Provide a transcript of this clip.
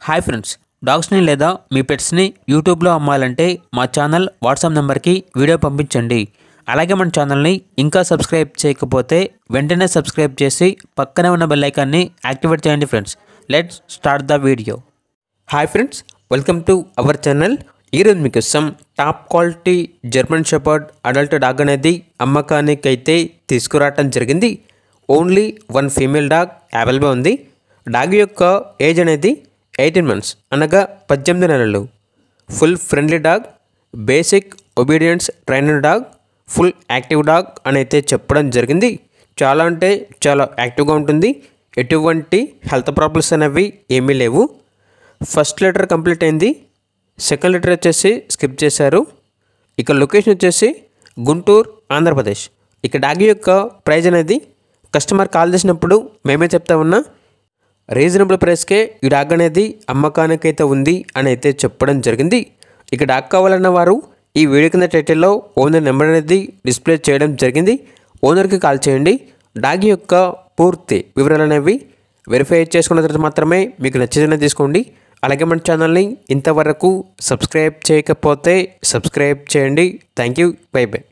Hi friends, డాగ్స్ని లేదా మీ పెట్స్ని యూట్యూబ్లో అమ్మాలంటే మా ఛానల్ వాట్సాప్ నెంబర్కి వీడియో పంపించండి. అలాగే మన ఛానల్ని ఇంకా సబ్స్క్రైబ్ చేయకపోతే వెంటనే సబ్స్క్రైబ్ చేసి పక్కనే ఉన్న బెల్ ఐకాన్ని యాక్టివేట్ చేయండి. Friends, let's start the video. Hi friends, welcome to our channel. ఈరోజు మీకోసం top quality German shepherd adult dog అనేది అమ్మకానికి అయితే తీసుకురావటం జరిగింది. Only one female dog available ఉంది. డాగ్ యొక్క ఏజ్ అనేది 18 months అనగా 18 నెలలు. Full friendly dog, basic obedience trainer dog, full active dog అని అయితే చెప్పడం జరిగింది. చాలా అంటే చాలా యాక్టివ్గా ఉంటుంది. ఎటువంటి హెల్త్ ప్రాబ్లమ్స్ అనేవి ఏమీ లేవు. ఫస్ట్ లెటర్ కంప్లీట్ అయింది, సెకండ్ లెటర్ వచ్చేసి స్కిప్ చేశారు. ఇక లొకేషన్ వచ్చేసి గుంటూరు, ఆంధ్రప్రదేశ్. ఇక డాగ్ యొక్క ప్రైజ్ అనేది కస్టమర్ కాల్ చేసినప్పుడు మేమే చెప్తా ఉన్నా రీజనబుల్ ప్రైస్కే ఈ డాగ్ అనేది అమ్మకానికైతే ఉంది అని అయితే చెప్పడం జరిగింది. ఇక డాగ్ కావాలన్న వారు ఈ వీడియో కింద టైటిల్లో ఓనర్ నెంబర్ అనేది డిస్ప్లే చేయడం జరిగింది. ఓనర్కి కాల్ చేయండి. డాగ్ యొక్క పూర్తి వివరాలు అనేవి వెరిఫై చేసుకున్న తర్వాత మాత్రమే మీకు నచ్చిందని తీసుకోండి. అలాగే మన ఛానల్ని ఇంతవరకు సబ్స్క్రైబ్ చేయకపోతే సబ్స్క్రైబ్ చేయండి. Thank you, by by.